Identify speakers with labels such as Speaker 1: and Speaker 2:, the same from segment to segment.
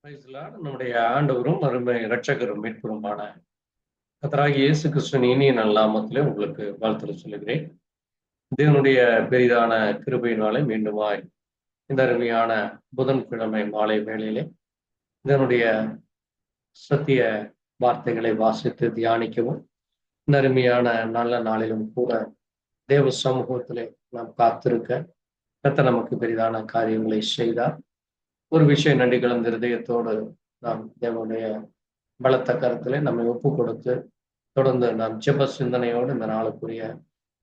Speaker 1: Praise the Lord. நம்முடைய ஆண்டவரும் அருமை இரட்சகரும் மீட்பருமான கர்த்தராகிய இயேசு கிறிஸ்துவின் இனிய நாமத்திலே உங்களுக்கு வாழ்த்துக்களை சொல்லுகிறேன். தேவனுடைய பெரிதான கிருபையினாலே மீண்டுமாய் இந்த அருமையான புதன்கிழமை மாலை வேளையிலே இதனுடைய சத்திய வார்த்தைகளை வாசித்து தியானிக்கவும், இந்த அருமையான நல்ல நாளிலும் கூட தேவ சமூகத்திலே நாம் காத்திருக்க கர்த்தர் நமக்கு பெரிதான காரியங்களை செய்தார். ஒரு விஷயம் நன்றி கலந்த இருதயத்தோடு நாம் தேவனுடைய பலத்த கருத்திலே நம்மை ஒப்பு கொடுத்து தொடர்ந்து நாம் ஜெப சிந்தனையோடு இந்த நாளுக்குரிய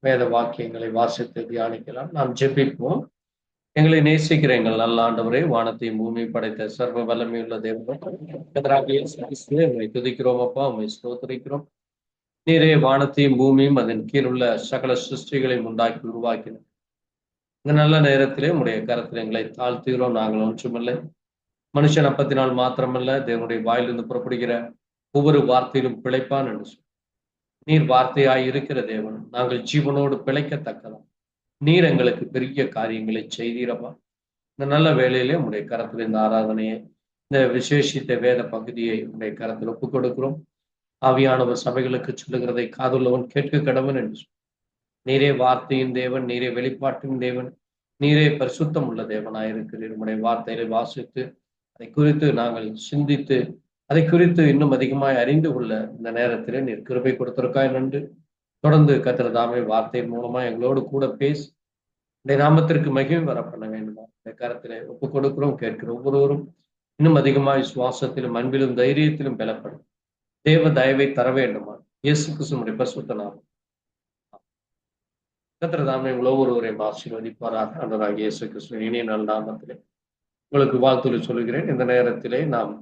Speaker 1: வேத வாக்கியங்களை வாசித்து தியானிக்கலாம். நாம் ஜெபிப்போம். எங்களை நேசிக்கிற எங்கள் நல்ல ஆண்டவரே, வானத்தையும் பூமி படைத்த சர்வ வல்லமையுள்ள தேவனே, உம்மை துதிக்கிறோம் அப்பா, உம்மை ஸ்தோத்திரிக்கிறோம். நீரே வானத்தையும் பூமியும் அதன் கீழுள்ள சகல சிருஷ்டிகளையும் உண்டாக்கி உருவாக்கினோம். இந்த நல்ல நேரத்திலே உடைய கரத்தில் எங்களை தாழ்த்துகிறோம். நாங்கள் ஒன்றுமில்லை, மனுஷன் அப்பத்தினால் மாத்திரமல்ல, தேவனுடைய வாயிலிருந்து புறப்படுகிற ஒவ்வொரு வார்த்தையிலும் பிழைப்பான் என்று சொல்லி நீர் வார்த்தையாய் இருக்கிற தேவன், நாங்கள் ஜீவனோடு பிழைக்கத்தக்கதான் நீர் எங்களுக்கு பெரிய காரியங்களை செய்தீரப்பா. இந்த நல்ல வேளையிலே உடைய கரத்தில் இந்த ஆராதனையை, இந்த விசேஷித்த வேத பகுதியை உடைய கரத்தில் ஒப்புக் கொடுக்கிறோம். ஆவியானவர் சபைகளுக்கு சொல்லுகிறதை காதுள்ளவன் கேட்க கடவன் என்று சொல்லி நீரே வார்த்தையின் தேவன், நீரே வெளிப்பாட்டின் தேவன், நீரே பரிசுத்தம் உள்ள தேவனாயிருக்கிறீர். உடைய வார்த்தைகளை வாசித்து அதை குறித்து நாங்கள் சிந்தித்து அதை குறித்து இன்னும் அதிகமாய் அறிந்து கொள்ள இந்த நேரத்திலே நீர் கிருபை கொடுத்திருக்காய் நன்று. தொடர்ந்து கர்த்தர் தாமே வார்த்தையின் மூலமா எங்களோடு கூட பேசி இந்த நாமத்திற்கு மகிமை வர பண்ண வேண்டுமா இந்த கரத்திலே ஒப்புக் கொடுக்கிறோம். கேட்கிற ஒவ்வொருவரும் இன்னும் அதிகமாய் சுவாசத்திலும் அன்பிலும் தைரியத்திலும் பலப்படும் தேவ தயவை தர வேண்டுமா இயேசு கிறிஸ்துவின் பரிசுத்த நாமம். கர்த்தர் தாமே உங்கள் ஒவ்வொருவரையும் ஆசீர்வதிப்பாராக. ஆண்டவராகிய இயேசு கிறிஸ்துவின் இனிய நல்ல நாமத்திலே உங்களுக்கு வாழ்த்துரை சொல்கிறேன். இந்த நேரத்திலே நாம்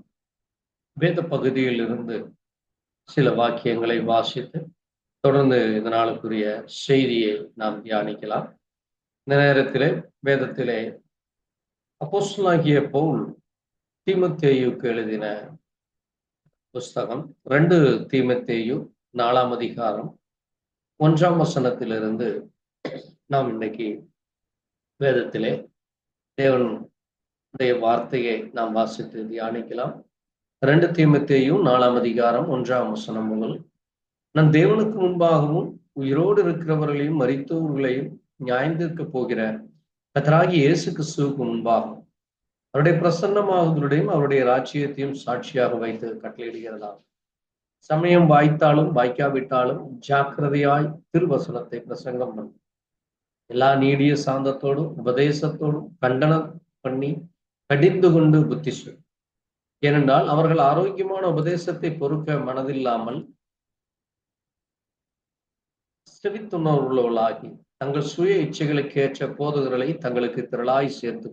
Speaker 1: வேத பகுதியில் இருந்து சில வாக்கியங்களை வாசித்து தொடர்ந்து இந்த நாளுக்குரிய செய்தியை நாம் தியானிக்கலாம். இந்த நேரத்திலே வேதத்திலே அப்போஸ்தலனாகிய பவுல் தீமோத்தேயுவுக்கு எழுதின புஸ்தகம் 2 தீமோத்தேயு 4ஆம் அதிகாரம் 1ஆம் வசனத்திலிருந்து நாம் இன்னைக்கு வேதத்திலே தேவனுடைய வார்த்தையை நாம் வாசித்து தியானிக்கலாம். 2 தீமோத்தேயு 4ஆம் அதிகாரம் 1ஆம் வசனம் முதல், நான் தேவனுக்கு முன்பாகவும் உயிரோடு இருக்கிறவர்களையும் மரித்தவர்களையும் நியாயந்திருக்க போகிற கர்த்தராகிய இயேசு கிறிஸ்துவுக்கு முன்பாகவும் அவருடைய பிரசன்னமாகுதலையும் அவருடைய ராஜ்யத்தையும் சாட்சியாக வைத்து கட்டளையிடுகிறதாம். சமயம் வாய்த்தாலும் வாய்க்காவிட்டாலும் ஜாக்கிரதையாய் திருவசனத்தை பிரசங்கம் பண்ண எல்லா நீடிய சாந்தத்தோடும் உபதேசத்தோடும் கண்டனம் பண்ணி கடிந்து கொண்டு புத்தி சொல். ஏனென்றால் அவர்கள் ஆரோக்கியமான உபதேசத்தை பொறுக்க மனதில்லாமல் செவித்துணர்வுள்ளவர்களாகி தங்கள் சுய இச்சைகளுக்கு ஏற்ற போதகர்களை தங்களுக்கு திரளாய் சேர்த்து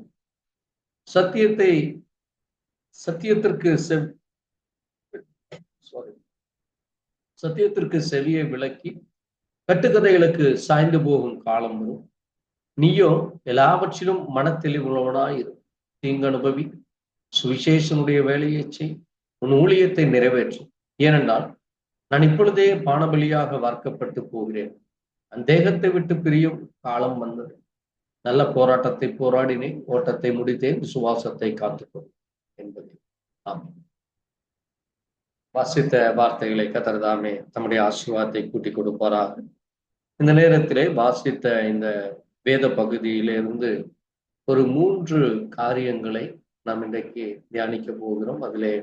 Speaker 1: சத்தியத்திற்கு செவியை விளக்கி கட்டுக்கதைகளுக்கு சாய்ந்து போகும் காலம் வரும். நீயோ எல்லாவற்றிலும் மனத்தெளிவுள்ளவனாயிரு, தீங்கு அனுபவி, சுவிசேஷனுடைய வேலையை செய், உன் ஊழியத்தை நிறைவேற்றும். ஏனென்றால் நான் இப்பொழுதே பானபலியாக வார்க்கப்பட்டு போகிறேன். அந்த தேகத்தை விட்டு பிரியும் காலம் வந்தது. நல்ல போராட்டத்தை போராடினேன், ஓட்டத்தை முடித்தேன், விசுவாசத்தை காத்துக்கொள் என்பது. ஆமாம். வாசித்த வார்த்தைகளை கர்த்தர் தாமே தம்முடைய ஆசீர்வாதத்தை கூட்டி கொடுப்பாராக. இந்த நேரத்திலே வாசித்த இந்த வேத பகுதியிலிருந்து ஒரு 3 காரியங்களை நாம் இன்றைக்கு தியானிக்க போகிறோம். அதிலே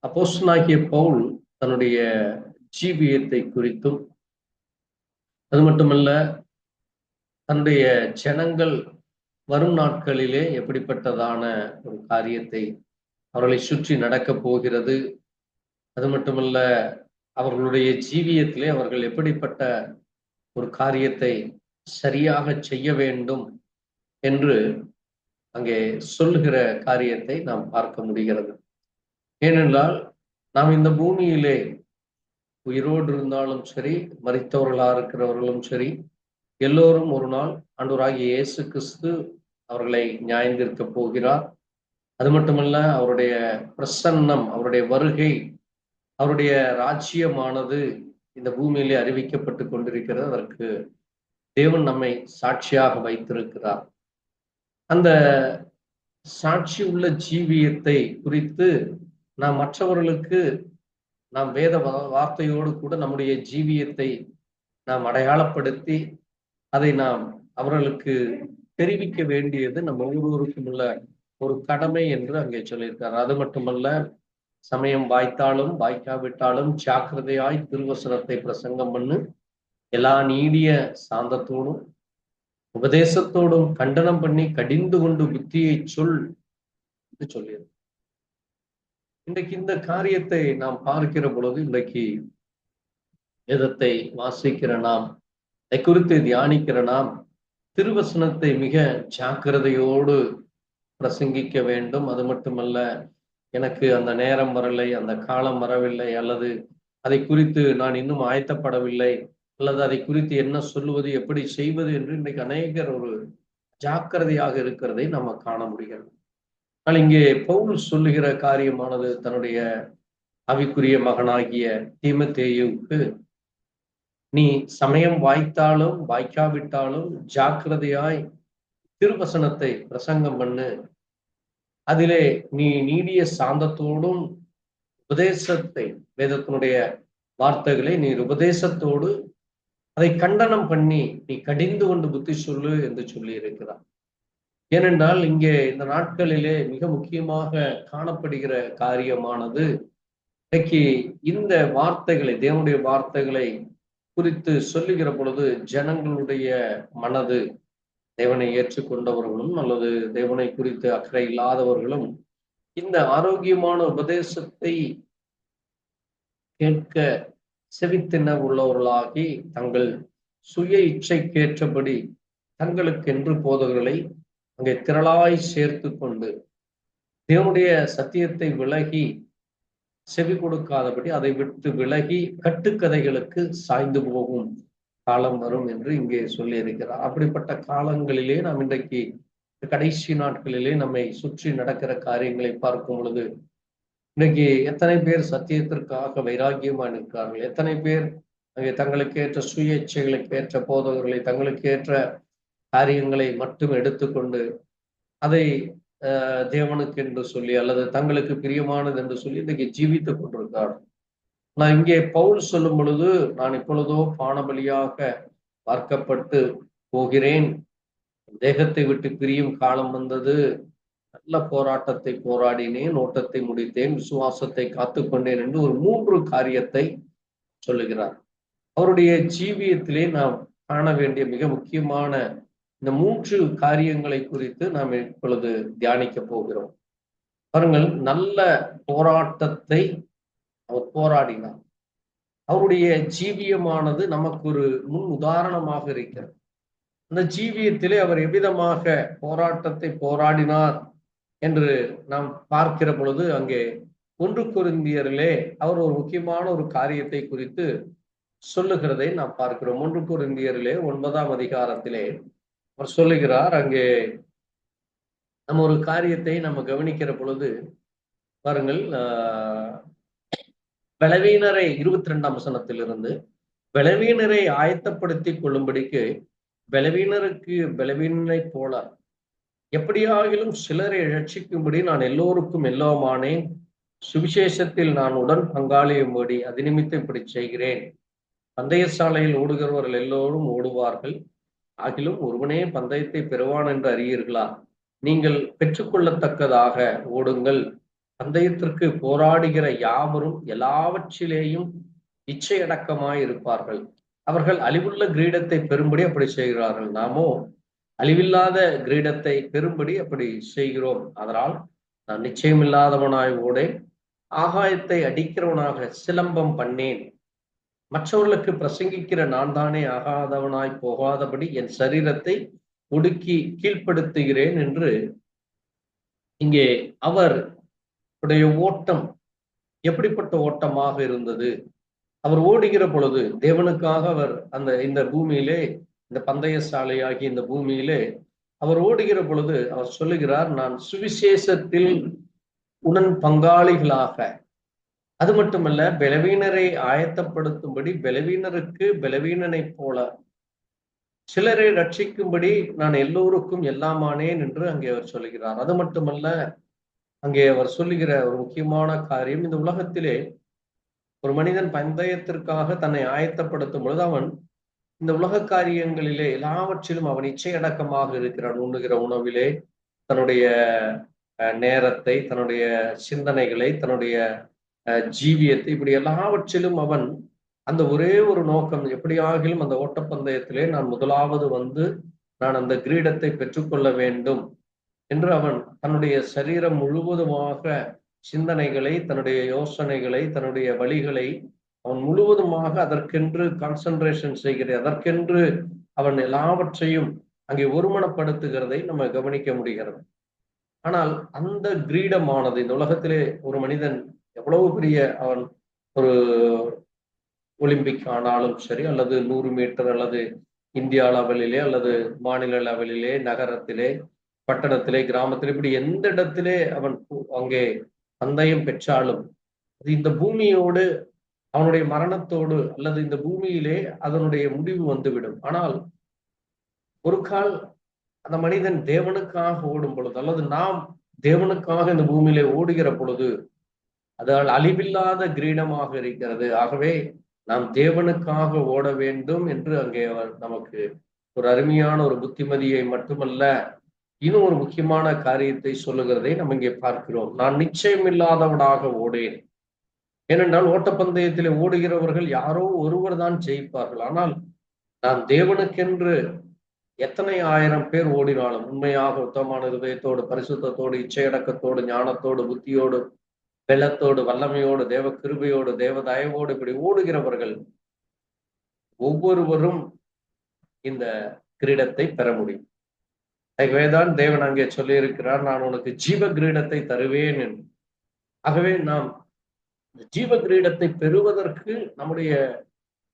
Speaker 1: அப்போஸ்தலனாகிய பவுல் தன்னுடைய ஜீவியத்தை குறித்தும், அது மட்டுமல்ல தன்னுடைய ஜனங்கள் வரும் நாட்களிலே எப்படிப்பட்டதான ஒரு காரியத்தை அவர்களை சுற்றி நடக்க போகிறது, அது மட்டுமல்ல அவர்களுடைய ஜீவியத்திலே அவர்கள் எப்படிப்பட்ட ஒரு காரியத்தை சரியாக செய்ய வேண்டும் என்று அங்கே சொல்லுகிற காரியத்தை நாம் பார்க்க முடிகிறது. ஏனென்றால் நாம் இந்த பூமியிலே உயிரோடு இருந்தாலும் சரி, மரித்தவர்களா இருக்கிறவர்களும் சரி, எல்லோரும் ஒரு நாள் ஆண்டவராகிய இயேசு கிறிஸ்து அவர்களை நியாயந்திருக்க போகிறார். அது மட்டுமல்ல அவருடைய பிரசன்னம், அவருடைய வருகை, அவருடைய ராஜ்யமானது இந்த பூமியிலே அறிவிக்கப்பட்டு கொண்டிருக்கிறது. அதற்கு தேவன் நம்மை சாட்சியாக வைத்திருக்கிறார். அந்த சாட்சி உள்ள ஜீவியத்தை குறித்து நாம் மற்றவர்களுக்கு நாம் வேத வார்த்தையோடு கூட நம்முடைய ஜீவியத்தை நாம் அடையாளப்படுத்தி அதை நாம் அவர்களுக்கு தெரிவிக்க வேண்டியது நம்ம ஒவ்வொருவருக்கும் உள்ள ஒரு கடமை என்று அங்கே சொல்லியிருக்காரு. அது மட்டுமல்ல, சமயம் வாய்த்தாலும் வாய்க்காவிட்டாலும் ஜாக்கிரதையாய் திருவசனத்தை பிரசங்கம் பண்ணு, எல்லா நீடிய சாந்தத்தோடும் உபதேசத்தோடும் கண்டனம் பண்ணி கடிந்து கொண்டு புத்தியை சொல் என்று சொல்லியது. இன்றைக்கு இந்த காரியத்தை நாம் பார்க்கிற பொழுது, இன்றைக்கு வேதத்தை வாசிக்கிற நாம், அதை குறித்து தியானிக்கிற நாம், திருவசனத்தை மிக ஜாக்கிரதையோடு பிரசங்கிக்க வேண்டும். அது மட்டுமல்ல, எனக்கு அந்த நேரம் வரலை, அந்த காலம் வரவில்லை, அல்லது அதை குறித்து நான் இன்னும் ஆயத்தப்படவில்லை, அல்லது அதை குறித்து என்ன சொல்லுவது, எப்படி செய்வது என்று இன்றைக்கு அநேகர் ஒரு ஜாக்கிரதையாக இருக்கிறதை நம்ம காண முடிகிறது. ஆனால் இங்கே பவுல் சொல்லுகிற காரியமானது தன்னுடைய ஆவிக்குரிய மகனாகிய தீமோத்தேயுவுக்கு, நீ சமயம் வாய்த்தாலும் வாய்க்காவிட்டாலும் ஜாக்கிரதையாய் திருவசனத்தை பிரசங்கம் பண்ணு, அதிலே நீ நீடிய சாந்தத்தோடும் உபதேசத்தை, வேதத்தினுடைய வார்த்தைகளை நீர் உபதேசத்தோடு அதை கண்டனம் பண்ணி நீ கடிந்து கொண்டு புத்தி சொல்லு என்று சொல்லி இருக்கிறார். ஏனென்றால் இங்கே இந்த நாட்களிலே மிக முக்கியமாக காணப்படுகிற காரியமானது, இன்னைக்கு இந்த வார்த்தைகளை, தேவனுடைய வார்த்தைகளை குறித்து சொல்லுகிற பொழுது ஜனங்களுடைய மனது, தேவனை ஏற்றுக்கொண்டவர்களும் அல்லது தேவனை குறித்து அக்கறை இல்லாதவர்களும் இந்த ஆரோக்கியமான உபதேசத்தை கேட்க செவித்தின உள்ளவர்களாகி தங்கள் சுய இச்சைக்கேற்றபடி தங்களுக்கென்று போதகர்களை அங்கே திரளாய் சேர்த்து கொண்டு தேவனுடைய சத்தியத்தை விலகி செவி கொடுக்காதபடி அதை விட்டு விலகி கட்டுக்கதைகளுக்கு சாய்ந்து போகும் காலம் வரும் என்று இங்கே சொல்லி இருக்கிறார். அப்படிப்பட்ட காலங்களிலே நாம் இன்றைக்கு கடைசி நாட்களிலே நம்மை சுற்றி நடக்கிற காரியங்களை பார்க்கும் பொழுது, இன்னைக்கு எத்தனை பேர் சத்தியத்திற்காக வைராக்கியமா நிற்கிறார்கள், எத்தனை பேர் அங்கே தங்களுக்கு ஏற்ற சுய இச்சைகளுக்கு ஏற்ற போதவர்களை, தங்களுக்கு ஏற்ற காரியங்களை மட்டும் எடுத்துக்கொண்டு அதை தேவனுக்கு என்று சொல்லி அல்லது தங்களுக்கு பிரியமானது என்று சொல்லி இன்னைக்கு ஜீவித்துக் கொண்டிருக்கார். நான் இங்கே பவுல் சொல்லும் பொழுது, நான் இப்பொழுதோ பானபலியாக பார்க்கப்பட்டு போகிறேன், தேகத்தை விட்டு பிரியும் காலம் வந்தது, நல்ல போராட்டத்தை போராடினேன், ஓட்டத்தை முடித்தேன், விசுவாசத்தை காத்துக்கொண்டேன் என்று ஒரு 3 காரியத்தை சொல்லுகிறார். அவருடைய ஜீவியத்திலே நாம் காண வேண்டிய மிக முக்கியமான இந்த 3 காரியங்களை குறித்து நாம் இப்பொழுது தியானிக்க போகிறோம். பாருங்கள், நல்ல போராட்டத்தை அவர் போராடினார். அவருடைய ஜீவியமானது நமக்கு ஒரு முன் உதாரணமாக இருக்கிறது. அந்த ஜீவியத்திலே அவர் எவ்விதமாக போராட்டத்தை போராடினார் என்று நாம் பார்க்கிற பொழுது, அங்கே 1 கொரிந்தியரிலே அவர் ஒரு முக்கியமான ஒரு காரியத்தை குறித்து சொல்லுகிறதை நாம் பார்க்கிறோம். 1 கொரிந்தியரிலே 9ஆம் அதிகாரத்திலே அவர் சொல்லுகிறார். அங்கே நம்ம ஒரு காரியத்தை நம்ம கவனிக்கிற பொழுது பாருங்கள், பலவீனரை 22ஆம் வசனத்திலிருந்து, பலவீனரை ஆயத்தப்படுத்தி கொள்ளும்படிக்கு பலவீனருக்கு பலவீனரை போல எப்படியாகிலும் சிலரை ரட்சிக்கும்படி நான் எல்லோருக்கும் எல்லாமானேன், சுவிசேஷத்தில் நான் உடன் பங்காளியும்படி அது நிமித்தம் இப்படி செய்கிறேன். பந்தய சாலையில் ஓடுகிறவர்கள் எல்லோரும் ஓடுவார்கள், ஆகிலும் ஒருவனே பந்தயத்தை பெறுவான் என்று அறியீர்களா? நீங்கள் பெற்றுக்கொள்ளத்தக்கதாக ஓடுங்கள். பந்தயத்திற்கு போராடுகிற யாவரும் எல்லாவற்றிலேயும் இச்சையடக்கமாய் இருப்பார்கள். அவர்கள் அழிவுள்ள கிரீடத்தை பெறும்படி அப்படி செய்கிறார்கள், நாமோ அழிவில்லாத கிரீடத்தை பெறும்படி அப்படி செய்கிறோம். அதனால் நான் நிச்சயமில்லாதவனாய் ஓடேன், ஆகாயத்தை அடிக்கிறவனாக சிலம்பம் பண்ணேன். மற்றவர்களுக்கு பிரசங்கிக்கிற நான் தானே ஆகாதவனாய் போகாதபடி என் சரீரத்தை ஒடுக்கி கீழ்ப்படுத்துகிறேன் என்று இங்கே அவர் ஓட்டம் எப்படிப்பட்ட ஓட்டமாக இருந்தது. அவர் ஓடுகிற பொழுது தேவனுக்காக அவர் இந்த பூமியிலே, இந்த பந்தய சாலையாகி இந்த பூமியிலே அவர் ஓடுகிற பொழுது அவர் சொல்லுகிறார், நான் சுவிசேஷத்தில் உடன் பங்காளிகளாக, அது மட்டுமல்ல பலவீனரை ஆயத்தப்படுத்தும்படி பலவீனருக்கு பலவீனனை போல சிலரை ரட்சிக்கும்படி நான் எல்லோருக்கும் எல்லாமானேன் என்று அங்கே அவர் சொல்லுகிறார். அது மட்டுமல்ல, அங்கே அவர் சொல்லுகிற ஒரு முக்கியமான காரியம், இந்த உலகத்திலே ஒரு மனிதன் பந்தயத்திற்காக தன்னை ஆயத்தப்படுத்தும் பொழுது அவன் இந்த உலக காரியங்களிலே எல்லாவற்றிலும் அவன் இச்சையடக்கமாக இருக்கிறான். உண்ணுகிற உணவிலே தன்னுடைய நேரத்தை, தன்னுடைய சிந்தனைகளை, தன்னுடைய ஜீவியத்தை, இப்படி எல்லாவற்றிலும் அவன் அந்த ஒரே ஒரு நோக்கம், எப்படியாகிலும் அந்த ஓட்டப்பந்தயத்திலே நான் முதலாவது வந்து நான் அந்த கிரீடத்தை பெற்றுக்கொள்ள வேண்டும் என்று அவன் தன்னுடைய சரீரம் முழுவதுமாக சிந்தனைகளை, தன்னுடைய யோசனைகளை, தன்னுடைய வழிகளை அவன் முழுவதுமாக அதற்கென்று கான்சன்ட்ரேஷன் செய்கிறது. அதற்கென்று அவன் எல்லாவற்றையும் அங்கே ஒருமனப்படுத்துகிறதை நம்ம கவனிக்க முடிகிறது. ஆனால் அந்த கிரீடமானது இந்த உலகத்திலே ஒரு மனிதன் எவ்வளவு பெரிய அவன் ஒரு ஒலிம்பிக் ஆனாலும் சரி, அல்லது 100 மீட்டர், அல்லது இந்தியா லெவலிலே, அல்லது மாநில லெவலிலே, நகரத்திலே, பட்டணத்திலே, கிராமத்திலே, இப்படி எந்த இடத்திலே அவன் அங்கே பந்தயம் பெற்றாலும் அது இந்த பூமியோடு அவனுடைய மரணத்தோடு அல்லது இந்த பூமியிலே அதனுடைய முடிவு வந்துவிடும். ஆனால் ஒரு கால் அந்த மனிதன் தேவனுக்காக ஓடும் பொழுது, அல்லது நாம் தேவனுக்காக இந்த பூமியிலே ஓடுகிற பொழுது, அதால் அழிவில்லாத கிரீடமாக இருக்கிறது. ஆகவே நாம் தேவனுக்காக ஓட வேண்டும் என்று அங்கே அவர் நமக்கு ஒரு அருமையான ஒரு புத்திமதியை மட்டுமல்ல, இன்னும் ஒரு முக்கியமான காரியத்தை சொல்லுகிறதை நம்ம இங்கே பார்க்கிறோம். நான் நிச்சயமில்லாதவனாக ஓடேன். ஏனென்றால் ஓட்டப்பந்தயத்திலே ஓடுகிறவர்கள் யாரோ ஒருவர் தான் ஜெயிப்பார்கள். ஆனால் நாம் தேவனுக்கென்று எத்தனை ஆயிரம் பேர் ஓடினாலும் உண்மையாக உத்தமமான இருதயத்தோடு, பரிசுத்தத்தோடு, இச்சையடக்கத்தோடு, ஞானத்தோடு, புத்தியோடு, வெள்ளத்தோடு, வல்லமையோடு, தேவ கிருபையோடு, தேவ தயவோடு இப்படி ஓடுகிறவர்கள் ஒவ்வொருவரும் இந்த கிரீடத்தை பெற முடியும். ஆகவேதான் தேவன் அங்கே சொல்லி இருக்கிறார், நான் உனக்கு ஜீவ கிரீடத்தை தருவேன் என்று. ஆகவே நாம் ஜீவ கிரீடத்தை பெறுவதற்கு நம்முடைய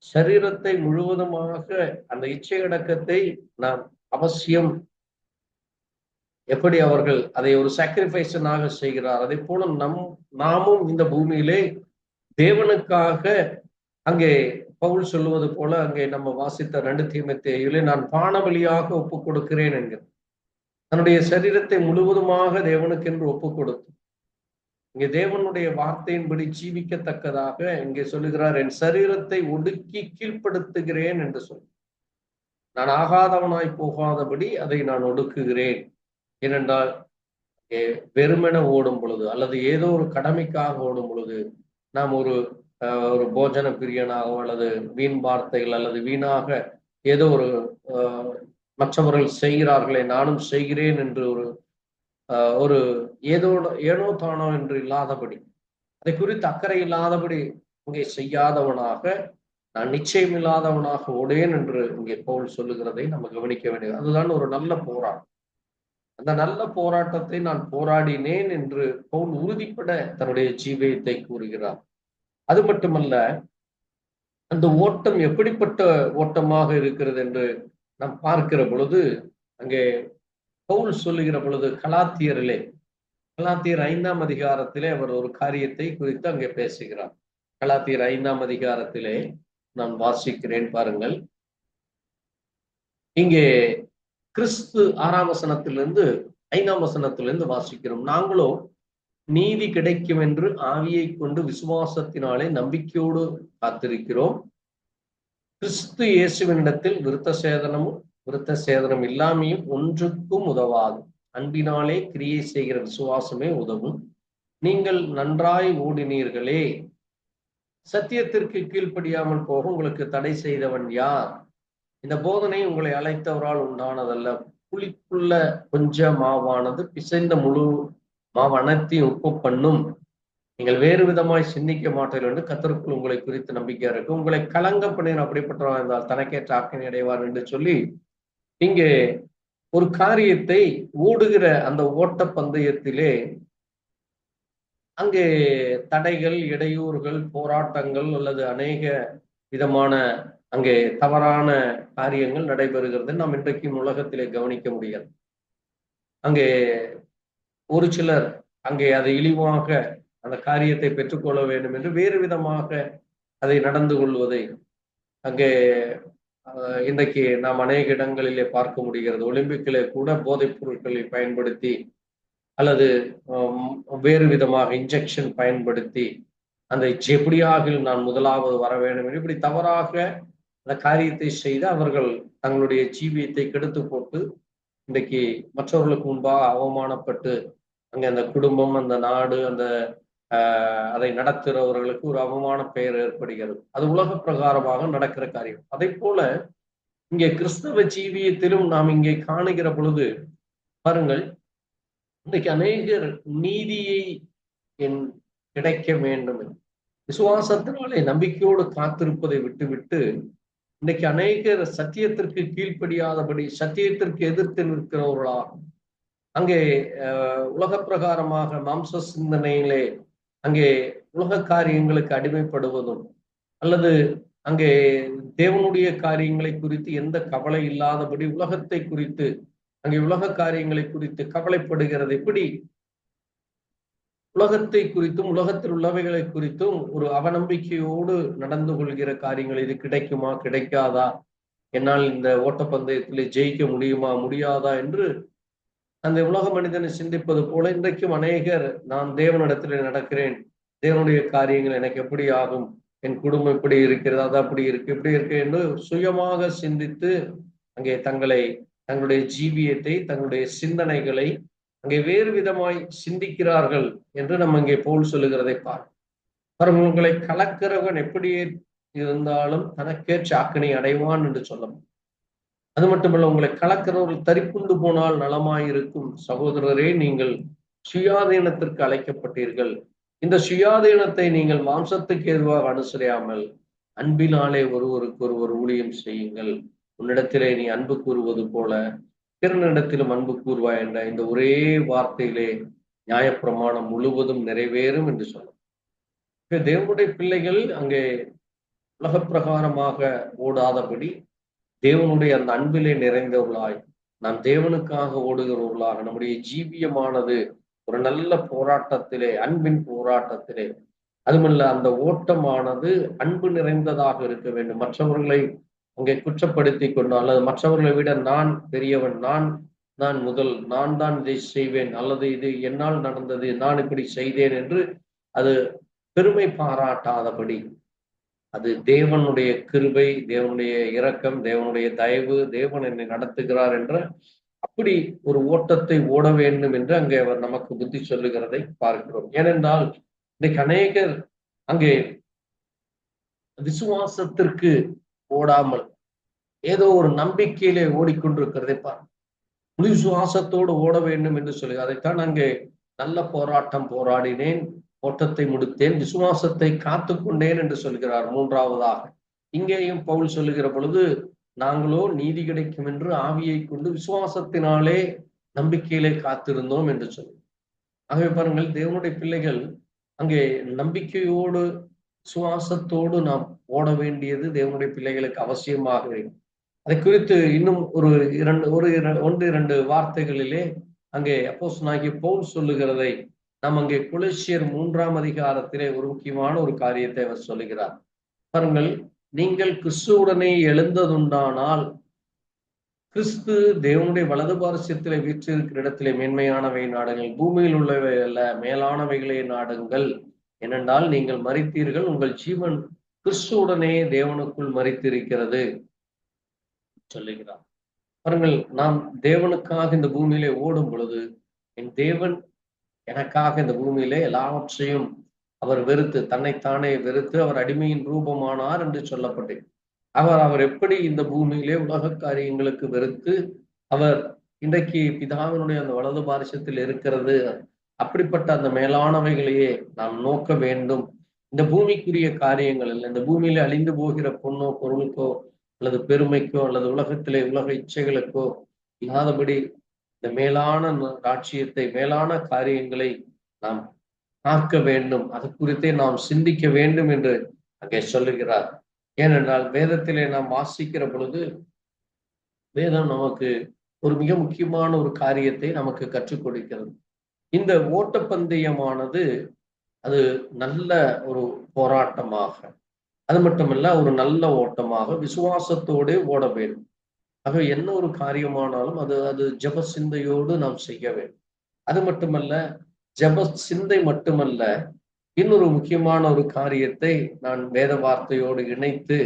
Speaker 1: சரீரத்தை முழுவதுமாக அந்த இச்சையடக்கத்தை நாம் அவசியம், எப்படி அவர்கள் அதை ஒரு சாக்ரிஃபைஸனாக செய்கிறார், அதே போல நாமும் இந்த பூமியிலே தேவனுக்காக, அங்கே பவுல் சொல்லுவது போல அங்கே நம்ம வாசித்த 2 தீமோத்தேயுவிலே நான் பானபலியாக ஒப்பு கொடுக்கிறேன் என்கிறார். தன்னுடைய சரீரத்தை முழுவதுமாக தேவனுக்கென்று ஒப்பு கொடுத்து இங்கே தேவனுடைய வார்த்தையின்படி ஜீவிக்கத்தக்கதாக இங்கே சொல்லுகிறார், என் சரீரத்தை ஒடுக்கி கீழ்ப்படுத்துகிறேன் என்று சொல்லி, நான் ஆகாதவனாய் போகாதபடி அதை நான் ஒடுக்குகிறேன். ஏனென்றால் வெறுமென ஓடும் பொழுது அல்லது ஏதோ ஒரு கடமைக்காக ஓடும் பொழுது நாம் ஒரு போஜன பிரியனாகவோ அல்லது வீண் வார்த்தைகள் அல்லது வீணாக ஏதோ ஒரு மற்றவர்கள் செய்கிறார்களே நானும் செய்கிறேன் என்று ஒரு ஏனோ தானோ என்று இல்லாதபடி, அதை குறித்து அக்கறை இல்லாதபடி இங்கே செய்யாதவனாக, நான் நிச்சயம் இல்லாதவனாக ஓடேன் என்று இங்கே பவுல் சொல்லுகிறதை நம்ம கவனிக்க வேண்டியது. அதுதான் ஒரு நல்ல போராட்டம். அந்த நல்ல போராட்டத்தை நான் போராடினேன் என்று பவுல் உறுதிப்பட தன்னுடைய ஜீவியத்தை கூறுகிறார். அது மட்டுமல்ல, அந்த ஓட்டம் எப்படிப்பட்ட ஓட்டமாக இருக்கிறது என்று நாம் பார்க்கிற பொழுது அங்கே பவுல் சொல்லுகிற பொழுது கலாத்தியர் 5ஆம் அதிகாரத்திலே அவர் ஒரு காரியத்தை குறித்து அங்கே பேசுகிறார். கலாத்தியர் 5ஆம் அதிகாரத்திலே நான் வாசிக்கிறேன் பாருங்கள். இங்கே கிறிஸ்து 6ஆம் வசனத்திலிருந்து 5ஆம் வசனத்திலிருந்து வாசிக்கிறோம். நாங்களோ நீதி கிடைக்கும் என்று ஆவியை கொண்டு விசுவாசத்தினாலே நம்பிக்கையோடு காத்திருக்கிறோம். கிறிஸ்து இயேசுவினிடத்தில் விருத்த சேதனம் இல்லாமையும் ஒன்றுக்கும் உதவாது. அன்பினாலே கிரியை செய்கிற விசுவாசமே உதவும். நீங்கள் நன்றாய் ஓடினீர்களே. சத்தியத்திற்கு கீழ்ப்படியாமல் போக உங்களுக்கு தடை செய்தவன் யார்? இந்த போதனை உங்களை அழைத்தவரால் உண்டானதல்ல. புளிப்புள்ள கொஞ்ச மாவானது பிசைந்த முழு மாவனத்தையும் உப்பு பண்ணும். நீங்கள் வேறு விதமாய் சிந்திக்க மாட்டீர்கள் என்று கர்த்தருக்குள் உங்களை குறித்து நம்பிக்கையா இருக்கு. உங்களை கலங்க பண்ணின அப்படிப்பட்டவன் இருந்தால் தனக்கேற்ற ஆக்கினை அடைவார் என்று சொல்லி இங்கே ஒரு காரியத்தை ஓடுகிற அந்த ஓட்ட பந்தயத்திலே அங்கே தடைகள், இடையூறுகள், போராட்டங்கள் அல்லது அநேக விதமான அங்கே தவறான காரியங்கள் நடைபெறுகிறது நாம் இன்றைக்கும் உலகத்திலே கவனிக்க முடியாது. அங்கே ஒரு சிலர் அங்கே அதை இழிவாக அந்த காரியத்தை பெற்றுக்கொள்ள வேண்டும் என்று வேறு விதமாக அதை நடந்து கொள்வதை அங்கே இன்றைக்கு நாம் அநேக இடங்களிலே பார்க்க முடிகிறது. ஒலிம்பிக்கிலே கூட போதைப் பொருட்களை பயன்படுத்தி அல்லது வேறு விதமாக இன்ஜெக்ஷன் பயன்படுத்தி அந்த எப்படியாக நான் முதலாவது வர வேண்டும் என்று இப்படி தவறாக அந்த காரியத்தை செய்து அவர்கள் தங்களுடைய ஜீவியத்தை கெடுத்து போட்டு இன்றைக்கு மற்றவர்களுக்கு முன்பாக அவமானப்பட்டு அங்கே அந்த குடும்பம், அந்த நாடு, அந்த அதை நடத்துகிறவர்களுக்கு ஒரு அவமான பெயர் ஏற்படுகிறது. அது உலக பிரகாரமாக நடக்கிற காரியம். அதை போல இங்கே கிறிஸ்தவ ஜீவியத்திலும் நாம் இங்கே காணுகிற பொழுது பாருங்கள், இன்றைக்கு அநேகர் நீதியை கிடைக்க வேண்டும் விசுவாசத்தினாலே நம்பிக்கையோடு காத்திருப்பதை விட்டுவிட்டு இன்றைக்கு அநேகர் சத்தியத்திற்கு கீழ்ப்படியாதபடி சத்தியத்திற்கு எதிர்த்து நிற்கிறவர்களாகும். அங்கே உலக பிரகாரமாக மாம்ச சிந்தனையிலே அங்கே உலக காரியங்களுக்கு அடிமைப்படுவதும் அல்லது அங்கே தேவனுடைய காரியங்களை குறித்து எந்த கவலை இல்லாதபடி உலகத்தை குறித்து அங்கே உலக காரியங்களை குறித்து கவலைப்படுகிறது. இப்படி உலகத்தை குறித்தும் உலகத்தில் உள்ளவைகளை குறித்தும் ஒரு அவநம்பிக்கையோடு நடந்து கொள்கிற காரியங்கள், இது கிடைக்குமா கிடைக்காதா, என்னால் இந்த ஓட்டப்பந்தயத்திலே ஜெயிக்க முடியுமா முடியாதா என்று அந்த உலக மனிதனை சிந்திப்பது போல இன்றைக்கும் அநேகர் நான் தேவனிடத்திலே நடக்கிறேன், தேவனுடைய காரியங்கள் எனக்கு எப்படி ஆகும், என் குடும்பம் இப்படி இருக்கிறது, அது அப்படி இருக்கு இப்படி இருக்கு என்று சுயமாக சிந்தித்து அங்கே தங்களுடைய ஜீவியத்தை தங்களுடைய சிந்தனைகளை அங்கே வேறு விதமாய் சிந்திக்கிறார்கள் என்று நம்ம இங்கே பவுல் சொல்லுகிறதை பாருங்கள். உங்களை கலக்கிறவன் எப்படியே இருந்தாலும் தனக்கே சாக்கனை அடைவான் என்று சொல்லணும். அது மட்டுமல்ல, உங்களை கலக்கிறவர்கள் தரிப்புண்டு போனால் நலமாயிருக்கும். சகோதரரே, நீங்கள் சுயாதீனத்திற்கு அழைக்கப்பட்டீர்கள். இந்த சுயாதீனத்தை நீங்கள் மாம்சத்துக்கு எதுவாக அனுசரியாமல் அன்பினாலே ஒருவருக்கு ஒருவர் ஊழியம் செய்யுங்கள். உன்னிடத்திலே நீ அன்பு கூறுவது போல பிறனிடத்திலும் அன்பு கூறுவாய் என்ற இந்த ஒரே வார்த்தையிலே நியாயப்பிரமாணம் முழுவதும் நிறைவேறும் என்று சொல்லும். தேவனுடைய பிள்ளைகள் அங்கே உலக பிரகாரமாக ஓடாதபடி தேவனுடைய அந்த அன்பிலே நிறைந்தவர்களாய் நாம் தேவனுக்காக ஓடுகிறவர்களாக நம்முடைய ஜீவியமானது ஒரு நல்ல போராட்டத்திலே, அன்பின் போராட்டத்திலே, அதுமல்ல அந்த ஓட்டமானது அன்பு நிறைந்ததாக இருக்க வேண்டும். மற்றவர்களை அங்கே குற்றப்படுத்தி கொண்டு அல்லது மற்றவர்களை விட நான் பெரியவன், நான் முதல், நான் தான் இதை செய்வேன் அல்லது இது என்னால் நடந்தது, நான் இப்படி செய்தேன் என்று அது பெருமை பாராட்டாதபடி அது தேவனுடைய கிருபை, தேவனுடைய இரக்கம், தேவனுடைய தயவு, தேவன் என்னை நடத்துகிறார் என்ற அப்படி ஒரு ஓட்டத்தை ஓட வேண்டும் என்று அங்கே அவர் நமக்கு புத்தி சொல்லுகிறதை பார்க்கிறோம். ஏனென்றால் இன்னைக்கு அநேகர் அங்கே விசுவாசத்திற்கு ஓடாமல் ஏதோ ஒரு நம்பிக்கையிலே ஓடிக்கொண்டிருக்கிறதை முழு விசுவாசத்தோடு ஓட வேண்டும் என்று சொல்லி அதைத்தான் அங்கே நல்ல போராட்டம் போராடினேன், ஓட்டத்தை முடித்தேன், விசுவாசத்தை காத்து கொண்டேன் என்று சொல்கிறார். மூன்றாவதாக இங்கேயும் பவுல் சொல்லுகிற பொழுது நாங்களோ நீதி கிடைக்கும் என்று ஆவியை கொண்டு விசுவாசத்தினாலே நம்பிக்கையிலே காத்திருந்தோம் என்று சொல்லி. ஆகவே பாருங்கள், தேவனுடைய பிள்ளைகள் அங்கே நம்பிக்கையோடு விசுவாசத்தோடு நாம் ஓட வேண்டியது தேவனுடைய பிள்ளைகளுக்கு அவசியமாக இருக்கும். அதை குறித்து இன்னும் ஒன்று இரண்டு வார்த்தைகளிலே அங்கே அப்போஸ்தலனாகிய பவுல் சொல்லுகிறதை நாம் அங்கே கொலோசியர் 3ஆம் அதிகாரத்திலே ஒரு முக்கியமான ஒரு காரியத்தை அவர் சொல்லுகிறார். பாருங்கள், நீங்கள் கிறிஸ்துவுடனே எழுந்ததுண்டானால் கிறிஸ்து தேவனுடைய வலது பாரசியத்திலே வீற்றிருக்கிற இடத்திலே மேன்மையானவை நாடுங்கள், பூமியில் உள்ளவை அல்ல மேலானவைகளே நாடுங்கள். ஏனென்றால் நீங்கள் மரித்தீர்கள், உங்கள் ஜீவன் கிறிஸ்துவுடனே தேவனுக்குள் மரித்திருக்கிறது சொல்லுகிறார். பாருங்கள், நாம் தேவனுக்காக இந்த பூமியிலே ஓடும் பொழுது என் தேவன் எனக்காக இந்த பூமியிலே எல்லாவற்றையும் அவர் வெறுத்து, தன்னைத்தானே வெறுத்து அவர் அடிமையின் ரூபமானார் என்று சொல்லப்பட்டு அவர் எப்படி இந்த பூமியிலே உலக காரியங்களுக்கு வெறுத்து அவர் இன்றைக்கு பிதாவினுடைய அந்த வலது பாரிசத்தில் இருக்கிறது. அப்படிப்பட்ட அந்த மேலானவைகளையே நாம் நோக்க வேண்டும். இந்த பூமிக்குரிய காரியங்கள் இல்லை, இந்த பூமியில அழிந்து போகிற பொண்ணோ பொருளுக்கோ அல்லது பெருமைக்கோ அல்லது உலகத்திலே உலக இச்சைகளுக்கோ இல்லாதபடி இந்த மேலான ராட்சியத்தை, மேலான காரியங்களை நாம் பார்க்க வேண்டும். அது குறித்தே நாம் சிந்திக்க வேண்டும் என்று அங்கே சொல்லுகிறார். ஏனென்றால் வேதத்திலே நாம் வாசிக்கிற பொழுது வேதம் நமக்கு ஒரு மிக முக்கியமான ஒரு காரியத்தை நமக்கு கற்றுக் கொடுக்கிறது. இந்த ஓட்டப்பந்தயமானது அது நல்ல ஒரு போராட்டமாக, அது மட்டுமல்ல, ஒரு நல்ல ஓட்டமாக விசுவாசத்தோடு ஓட வேண்டும். ஆக என்ன ஒரு காரியமானாலும் அது அது ஜெப சிந்தையோடு நாம் செய்ய வேண்டும். அது மட்டுமல்ல, ஜெப சிந்தை மட்டுமல்ல, இன்னொரு முக்கியமான ஒரு காரியத்தை நான் வேத வார்த்தையோடு இணைத்து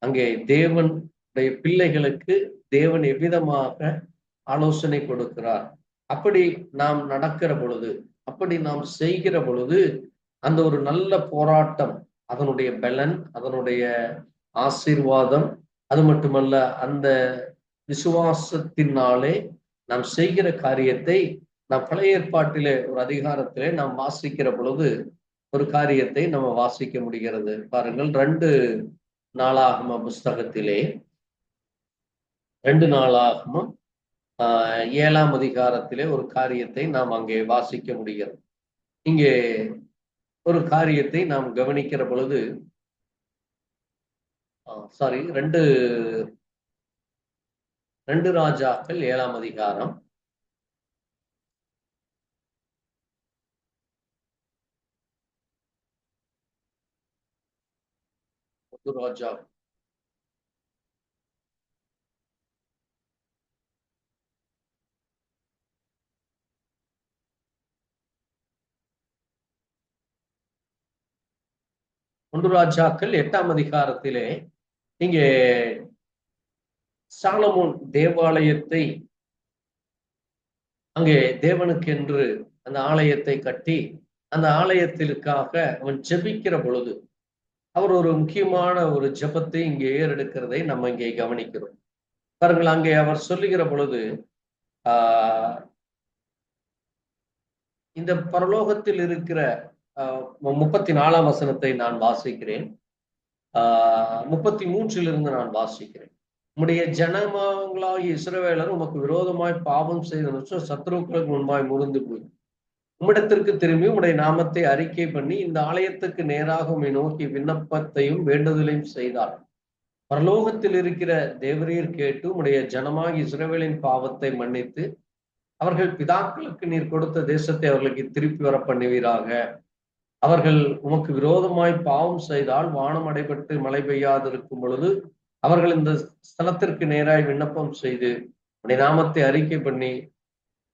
Speaker 1: அங்கே தேவனுடைய பிள்ளைகளுக்கு தேவன் எவ்விதமாக ஆலோசனை கொடுக்கிறார். அப்படி நாம் நடக்கிற பொழுது, அப்படி நாம் செய்கிற பொழுது, அந்த ஒரு நல்ல போராட்டம், அதனுடைய பலன், அதனுடைய ஆசீர்வாதம், அது மட்டுமல்ல அந்த விசுவாசத்தினாலே நாம் செய்கிற காரியத்தை நாம் பழைய ஏற்பாட்டிலே ஒரு அதிகாரத்திலே நாம் வாசிக்கிற பொழுது ஒரு காரியத்தை நம்ம வாசிக்க முடிகிறது. பாருங்கள், 2 நாளாகம புஸ்தகத்திலே 2 நாளாகமம் 7ஆம் அதிகாரத்திலே ஒரு காரியத்தை நாம் அங்கே வாசிக்க முடிகிறது. இங்கே ஒரு காரியத்தை நாம் கவனிக்கிற பொழுது சாரி 2 ராஜாக்கள் 7ஆம் அதிகாரம் 1 ராஜா 1 ராஜாக்கள் 8ஆம் அதிகாரத்திலே இங்கே சாலமோன் தேவாலயத்தை அங்கே தேவனுக்கென்று அந்த ஆலயத்தை கட்டி அந்த ஆலயத்திற்காக அவன் ஜெபிக்கிற பொழுது அவர் ஒரு முக்கியமான ஒரு ஜெபத்தை இங்கே ஏறெடுக்கிறதை நம்ம இங்கே கவனிக்கிறோம். பாருங்கள், அங்கே அவர் சொல்லுகிற பொழுது ஆஹ் இந்த பரலோகத்தில் இருக்கிற 34ஆம் வசனத்தை நான் வாசிக்கிறேன். 33 நான் வாசிக்கிறேன். உம்முடைய ஜனமாங்களாகிய இஸ்ரவேலர் உமக்கு விரோதமாய் பாவம் செய்த சத்துருக்களுக்கு முன்பாய் முறிந்து போய் உம்மிடத்திற்கு திரும்பி உம்முடைய நாமத்தை அறிக்கை பண்ணி இந்த ஆலயத்துக்கு நேராக உம்மை நோக்கி விண்ணப்பத்தையும் வேண்டுதலையும் செய்தார். பரலோகத்தில் இருக்கிற தேவரீர் கேட்டு உம்முடைய ஜனமாகி இஸ்ரவேலின் பாவத்தை மன்னித்து அவர்கள் பிதாக்களுக்கு நீர் கொடுத்த தேசத்தை அவர்களுக்கு திருப்பி வர பண்ணுவீராக. அவர்கள் உமக்கு விரோதமாய் பாவம் செய்தால் வானம் அடைபட்டு மழை பெய்யாதிருக்கும் பொழுது அவர்கள் இந்த ஸ்தலத்திற்கு நேராய் விண்ணப்பம் செய்து உடைய நாமத்தை அறிக்கை பண்ணி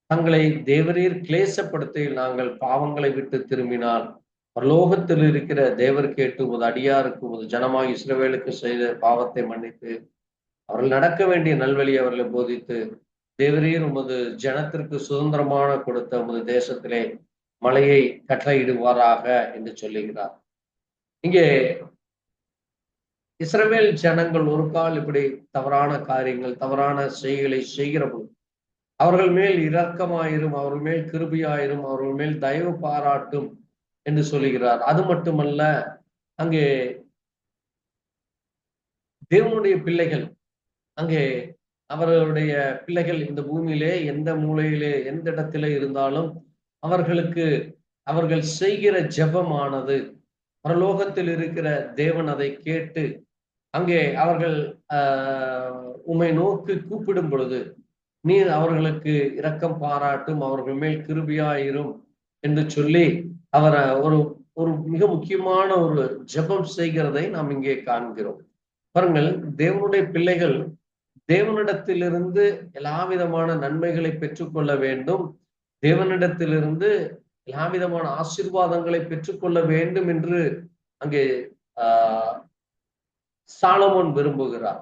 Speaker 1: தங்களை தேவரீர் கிளேசப்படுத்தி நாங்கள் பாவங்களை விட்டு திரும்பினால் பரலோகத்தில் இருக்கிற தேவர் கேட்டு உமது அடியாருக்கு உமது ஜனமாய் இஸ்ரவேலுக்கு செய்த பாவத்தை மன்னித்து அவர்கள் நடக்க வேண்டிய நல்வழி அவர்களை போதித்து தேவரீர் உமது ஜனத்திற்கு சுதந்திரமான கொடுத்த உமது தேசத்திலே மலையை கட்டளையிடுவாராக என்று சொல்லுகிறார். இங்கே இஸ்ரவேல் ஜனங்கள் ஒரு கால் இப்படி தவறான காரியங்கள், தவறான செய்களை செய்கிற போது அவர்கள் மேல் இரக்கமாயிரும், அவர்கள் மேல் கிருபையாயிரும், அவர்கள் மேல் தயவு பாராட்டும் என்று சொல்லுகிறார். அது மட்டுமல்ல, அங்கே தேவனுடைய பிள்ளைகள், அங்கே அவர்களுடைய பிள்ளைகள் இந்த பூமியிலே எந்த மூலையிலே எந்த இடத்திலே இருந்தாலும் அவர்களுக்கு அவர்கள் செய்கிற ஜெபமானது பரலோகத்தில் இருக்கிற தேவன் அதை கேட்டு அங்கே அவர்கள் உம்மை நோக்கி கூப்பிடும் பொழுது நீர் அவர்களுக்கு இரக்கம் பாராட்டும், அவர்கள் மேல் கிருபையாயிரும் என்று சொல்லி அவர் ஒரு ஒரு மிக முக்கியமான ஒரு ஜெபம் செய்கிறதை நாம் இங்கே காண்கிறோம். பாருங்கள், தேவனுடைய பிள்ளைகள் தேவனிடத்திலிருந்து எல்லா விதமான நன்மைகளை பெற்றுக்கொள்ள வேண்டும், தேவனிடத்திலிருந்து எல்லா விதமான ஆசீர்வாதங்களை பெற்றுக்கொள்ள வேண்டும் என்று அங்கே சாலமோன் விரும்புகிறார்.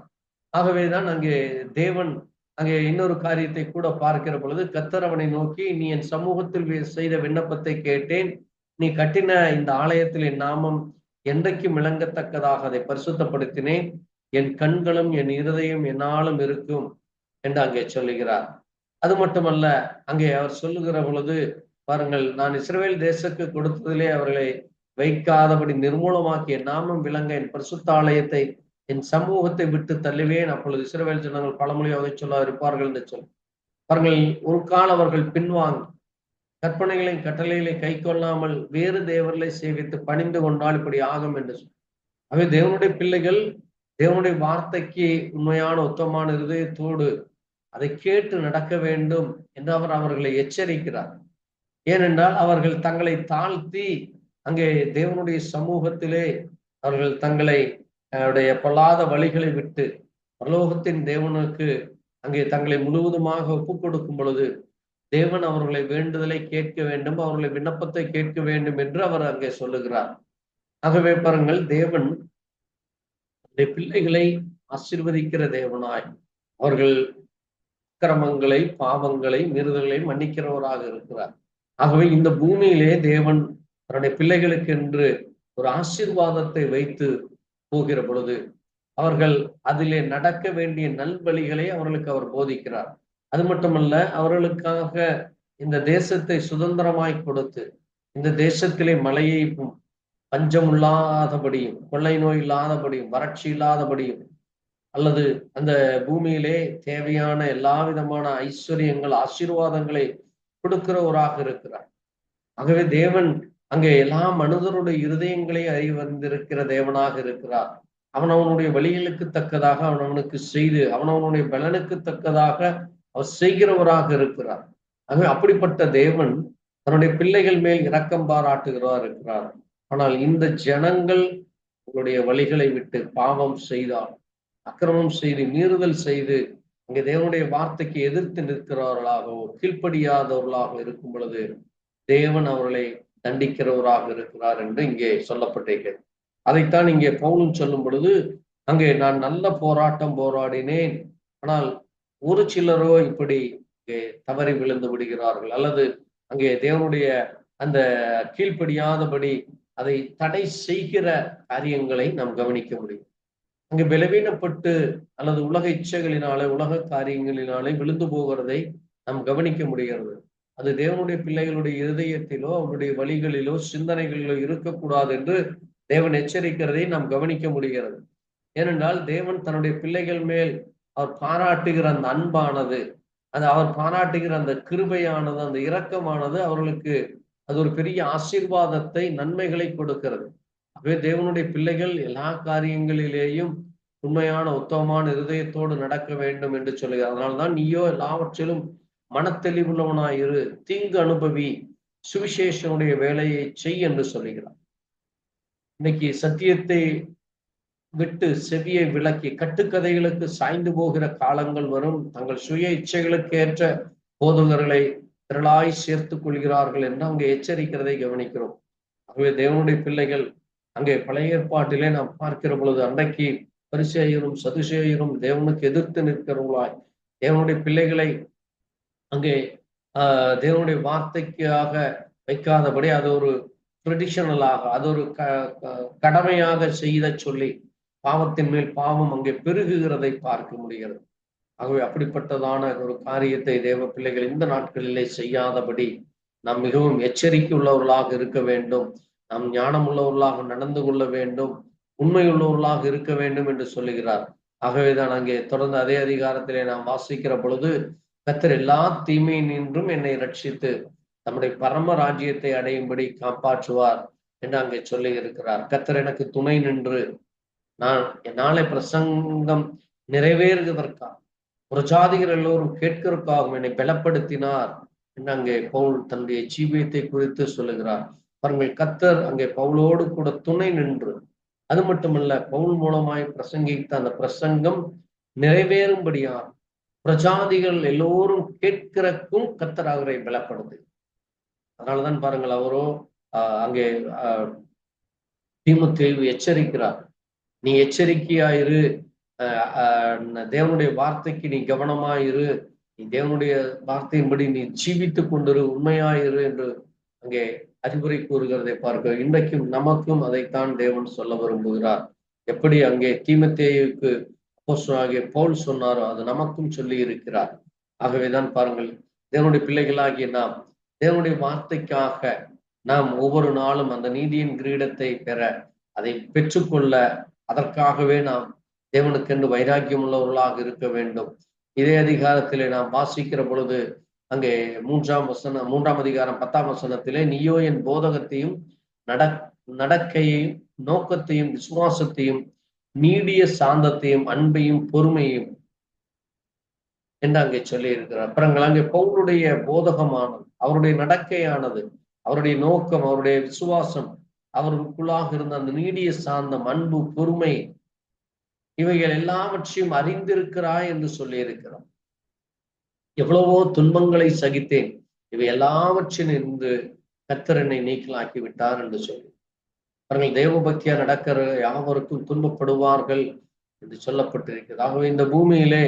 Speaker 1: ஆகவேதான் அங்கே தேவன் அங்கே இன்னொரு காரியத்தை கூட பார்க்கிற பொழுது கர்த்தர் அவனை நோக்கி, நீ என் சமூகத்தில் செய்த விண்ணப்பத்தை கேட்டேன், நீ கட்டின இந்த ஆலயத்தில் என் நாமம் என்றைக்கும் விளங்கத்தக்கதாக அதை பரிசுத்தப்படுத்தினேன், என் கண்களும் என் இருதயம் என்னாலும் இருக்கும் என்று அங்கே சொல்லுகிறார். அது மட்டுமல்ல, அங்கே அவர் சொல்லுகிற பொழுது பாருங்கள், நான் இஸ்ரவேல் தேசத்துக்கு கொடுத்ததிலே அவர்களை வைக்காதபடி நிர்மூலமாக்கி என் நாமம் விளங்க என் பரிசுத்த ஆலயத்தை என் சமூகத்தை விட்டு தள்ளுவேன், அப்பொழுது இஸ்ரவேல் ஜனங்கள் பழமொழியாக சொல்ல இருப்பார்கள் என்று சொல். அவர்கள் ஒரு கால் அவர்கள் பின்வாங்கி கற்பனைகளையும் கட்டளைகளை கை கொள்ளாமல் வேறு தேவர்களை சேவித்து பணிந்து கொண்டால் இப்படி ஆகும் என்று சொல். அவை தேவனுடைய பிள்ளைகள் தேவனுடைய வார்த்தைக்கு உண்மையான உத்தமமான இருதயத்தோடு அதை கேட்டு நடக்க வேண்டும் என்று அவர் அவர்களை எச்சரிக்கிறார். ஏனென்றால் அவர்கள் தங்களை தாழ்த்தி அங்கே தேவனுடைய சமூகத்திலே அவர்கள் தங்களை உடைய பொல்லாத வழிகளை விட்டு பரலோகத்தின் தேவனுக்கு அங்கே தங்களை முழுவதுமாக ஒப்புக் கொடுக்கும் பொழுது தேவன் அவர்களை வேண்டுதலை கேட்க வேண்டும், அவர்களை விண்ணப்பத்தை கேட்க வேண்டும் என்று அவர் அங்கே சொல்லுகிறார். ஆகவே பாருங்கள், தேவன் பிள்ளைகளை ஆசீர்வதிக்கிற தேவனாய், அவர்கள் அக்கிரமங்களை, பாவங்களை, மீறுதல்களை மன்னிக்கிறவராக இருக்கிறார். ஆகவே இந்த பூமியிலே தேவன் தன்னுடைய பிள்ளைகளுக்கு என்று ஒரு ஆசீர்வாதத்தை வைத்து போகிற பொழுது அவர்கள் அதிலே நடக்க வேண்டிய நல்வழிகளை அவர்களுக்கு அவர் போதிக்கிறார். அது மட்டுமல்ல, அவர்களுக்காக இந்த தேசத்தை சுதந்திரமாய் கொடுத்து இந்த தேசத்திலே மழையை பஞ்சம் இல்லாதபடியும், கொள்ளை நோய் இல்லாதபடியும், வறட்சி இல்லாதபடியும், அல்லது அந்த பூமியிலே தேவையான எல்லா விதமான ஐஸ்வர்யங்கள், ஆசீர்வாதங்களை கொடுக்கிறவராக இருக்கிறார். ஆகவே தேவன் அங்கே எல்லா மனிதருடைய இருதயங்களை அறிவந்திருக்கிற தேவனாக இருக்கிறார். அவனவனுடைய வழிகளுக்கு தக்கதாக அவனவனுக்கு செய்து அவனவனுடைய பலனுக்கு தக்கதாக அவர் செய்கிறவராக இருக்கிறார். ஆகவே அப்படிப்பட்ட தேவன் தன்னுடைய பிள்ளைகள் மேல் இரக்கம் பாராட்டுகிறவராக இருக்கிறார். ஆனால் இந்த ஜனங்கள் உங்களுடைய வழிகளை விட்டு பாவம் செய்தால், அக்கிரமம் செய்து, மீறுதல் செய்து அங்கே தேவனுடைய வார்த்தைக்கு எதிர்த்து நிற்கிறவர்களாகவோ கீழ்ப்படியாதவர்களாக இருக்கும் பொழுது தேவன் அவர்களை தண்டிக்கிறவராக இருக்கிறார் என்று இங்கே சொல்லப்பட்டிருக்கிறது. அதைத்தான் இங்கே பவுலும் சொல்லும் பொழுது, அங்கே நான் நல்ல போராட்டம் போராடினேன், ஆனால் ஒரு சிலரோ இப்படி தவறி விழுந்து விடுகிறார்கள், அல்லது அங்கே தேவனுடைய அந்த கீழ்ப்படியாதபடி அதை தடை செய்கிற காரியங்களை நாம் கவனிக்க முடியும். அங்கே பலவீனப்பட்டு அல்லது உலக இச்சைகளினாலே, உலக காரியங்களினாலே விழுந்து போகிறதை நாம் கவனிக்க முடிகிறது. அது தேவனுடைய பிள்ளைகளுடைய இருதயத்திலோ அவருடைய வழிகளிலோ சிந்தனைகளிலோ இருக்கக்கூடாது என்று தேவன் எச்சரிக்கிறதை நாம் கவனிக்க முடிகிறது. ஏனென்றால் தேவன் தன்னுடைய பிள்ளைகள் மேல் அவர் பாராட்டுகிற அந்த அன்பானது, அவர் பாராட்டுகிற அந்த கிருபையானது, அந்த இரக்கமானது அவர்களுக்கு அது ஒரு பெரிய ஆசீர்வாதத்தை, நன்மைகளை கொடுக்கிறது. ஆகவே தேவனுடைய பிள்ளைகள் எல்லா காரியங்களிலேயும் உண்மையான உத்தமமான இருதயத்தோடு நடக்க வேண்டும் என்று சொல்லுகிறார். அதனால்தான் நீயோ எல்லாவற்றிலும் மனத்தெளிவுள்ளவனாயிரு, தீங்கு அனுபவி, சுவிசேஷனுடைய வேலையை செய் என்று சொல்லுகிறார். இன்னைக்கு சத்தியத்தை விட்டு செவியை விலக்கி கட்டுக்கதைகளுக்கு சாய்ந்து போகிற காலங்கள் வரும். தங்கள் சுய இச்சைகளுக்கு ஏற்ற போதகர்களை திரளாய் சேர்த்துக் கொள்கிறார்கள் என்று அங்கே எச்சரிக்கிறதை கவனிக்கிறோம். ஆகவே தேவனுடைய பிள்ளைகள் அங்கே பழைய ஏற்பாட்டிலே நாம் பார்க்கிற பொழுது அன்றைக்கு பரிசேயரும் சதுசேயரும் தேவனுக்கு எதிர்த்து நிற்கிறவர்களாய் தேவனுடைய பிள்ளைகளை அங்கே தேவனுடைய வார்த்தைக்காக வைக்காதபடி அது ஒரு ட்ரெடிஷனலாக, அது ஒரு கடமையாக செய்த சொல்லி பாவத்தின் மேல் பாவம் அங்கே பெருகுகிறதை பார்க்க முடிகிறது. ஆகவே அப்படிப்பட்டதான ஒரு காரியத்தை தேவ பிள்ளைகள் இந்த நாட்களிலே செய்யாதபடி நாம் மிகவும் எச்சரிக்கை உள்ளவர்களாக இருக்க வேண்டும். நாம் ஞானம் உள்ளவர்களாக நடந்து கொள்ள வேண்டும், உண்மையுள்ளவர்களாக இருக்க வேண்டும் என்று சொல்லுகிறார். ஆகவேதான் அங்கே தொடர்ந்து அதே அதிகாரத்திலே நாம் வாசிக்கிற பொழுது, கர்த்தர் எல்லா தீமையினின்றும் என்னை ரட்சித்து நம்முடைய பரம ராஜ்யத்தை அடையும்படி காப்பாற்றுவார் என்று அங்கே சொல்லி இருக்கிறார். கர்த்தர் எனக்கு துணை நின்று நான் நாளை பிரசங்கம் நிறைவேறுவதற்காக புரஜாதிகள் எல்லோரும் கேட்கிறதுக்காகவும் என்னை பலப்படுத்தினார் என்று அங்கே பவுல் தன்னுடைய ஜீவியத்தை குறித்து சொல்லுகிறார். பாருங்கள், கர்த்தர் அங்கே பவுலோடு கூட துணை நின்று, அது மட்டுமல்ல பவுல் மூலமாய் பிரசங்கித்த அந்த பிரசங்கம் நிறைவேறும்படியா பிரஜாதிகள் எல்லோரும் கேட்கிறக்கும் கர்த்தர் அவரை பலப்படுது. அதனாலதான் பாருங்கள், அவரோ அங்கே தீமோத்தேயுவை எச்சரிக்கிறார். நீ எச்சரிக்கையாயிரு, தேவனுடைய வார்த்தைக்கு நீ கவனமாயிரு, நீ தேவனுடைய வார்த்தையின்படி நீ ஜீவித்து கொண்டிரு, உண்மையாயிரு என்று அங்கே அறிவுரை கூறுகிறதை பார்க்க இன்றைக்கும் நமக்கும் அதைத்தான் தேவன் சொல்ல விரும்புகிறார். எப்படி அங்கே தீமோத்தேயுவுக்கு அப்போஸ்தலனாகிய பவுல் சொன்னாரோ அது நமக்கும் சொல்லி இருக்கிறார். ஆகவேதான் பாருங்கள், தேவனுடைய பிள்ளைகளாகிய நாம் தேவனுடைய வார்த்தைக்காக நாம் ஒவ்வொரு நாளும் அந்த நீதியின் கிரீடத்தை பெற, அதை பெற்றுக்கொள்ள, அதற்காகவே நாம் தேவனுக்கென்று வைராக்கியம் உள்ளவர்களாக இருக்க வேண்டும். இதே அதிகாரத்திலே நாம் வாசிக்கிற பொழுது அங்கே 3ஆம் அதிகாரம் 10ஆம் வசனத்திலே, நீயோ என் போதகத்தையும் நடக்கையையும் நோக்கத்தையும் விசுவாசத்தையும் நீடிய சாந்தத்தையும் அன்பையும் பொறுமையும் என்று அங்கே சொல்லி இருக்கிறார். அப்புறங்கள் அங்கே பவுலுடைய போதகமானது, அவருடைய நடக்கையானது, அவருடைய நோக்கம், அவருடைய விசுவாசம், அவர்களுக்குள்ளாக இருந்த அந்த நீடிய சாந்தம், அன்பு, பொறுமை, இவைகள் எல்லாவற்றையும் அறிந்திருக்கிறாய் என்று சொல்லி இருக்கிறோம். எவ்வளவோ துன்பங்களை சகித்தேன், இவை எல்லாவற்றிலும் இருந்து கர்த்தர் என்னை நீக்கலாக்கி விட்டார் என்று சொல்லி அவர்கள் தேவபக்தியா நடக்கிற யாவருக்கும் துன்பப்படுவார்கள் என்று சொல்லப்பட்டிருக்கிறது. ஆகவே இந்த பூமியிலே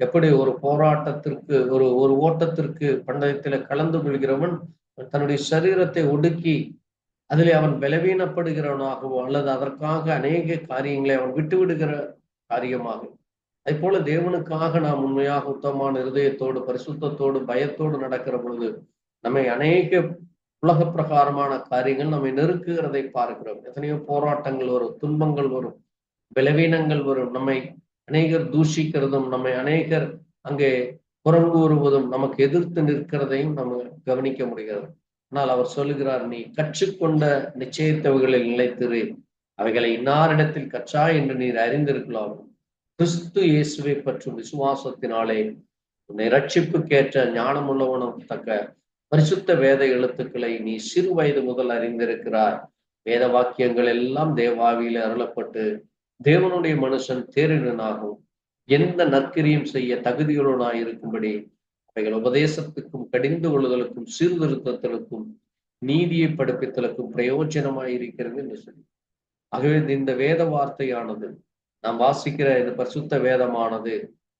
Speaker 1: எப்படி ஒரு போராட்டத்திற்கு ஒரு ஒரு ஓட்டத்திற்கு பந்தயத்தில கலந்து கொள்கிறவன் தன்னுடைய சரீரத்தை ஒடுக்கி அதிலே அவன் பலவீனப்படுகிறவனாகவோ அல்லது அதற்காக அநேக காரியங்களை அவன் விட்டுவிடுகிற காரியமாக, அதை போல தேவனுக்காக நாம் உண்மையாக உத்தமமான இருதயத்தோடு பரிசுத்தத்தோடு பயத்தோடு நடக்கிற பொழுது நம்மை அநேக உலக பிரகாரமான காரியங்கள் நம்மை நெருக்குகிறதை பார்க்கிறோம். எத்தனையோ போராட்டங்கள் வரும், துன்பங்கள் வரும், பலவீனங்கள் வரும், நம்மை அநேகர் தூஷிக்கிறதும் நம்மை அநேகர் அங்கே புறங்கூறுவதும் நமக்கு எதிர்த்து நிற்கிறதையும் நம்ம கவனிக்க முடிகிறது. ஆனால் அவர் சொல்லுகிறார், நீ கற்றுக்கொண்ட நிச்சயத்தவைகளில் நிலைத்திரு, அவைகளை இன்னாரிடத்தில் கற்றாய் என்று நீர் அறிந்திருக்கலாம். கிறிஸ்து இயேசுவை பற்றும் விசுவாசத்தினாலே உன்னை ரட்சிப்புக்கேற்ற ஞானம் உள்ளவனும் தக்க பரிசுத்த வேத எழுத்துக்களை நீ சிறு வயது முதல் அறிந்திருக்கிறார். வேத வாக்கியங்கள் எல்லாம் தேவாவியில அருளப்பட்டு தேவனுடைய மனுஷன் தேறினனாகும் எந்த நற்கிரியும் செய்ய தகுதியுள்ளனாய் இருக்கும்படி அவைகள் உபதேசத்துக்கும் கடிந்து கொள்ளுதலுக்கும் சீர்திருத்தத்திற்கும் நீதியை படிப்பித்தலுக்கும் பிரயோஜனமாய் இருக்கிறது என்று சொல்லி, ஆகவே இந்த வேத வார்த்தையானது நாம் வாசிக்கிற இந்த பரிசுத்த வேதமானது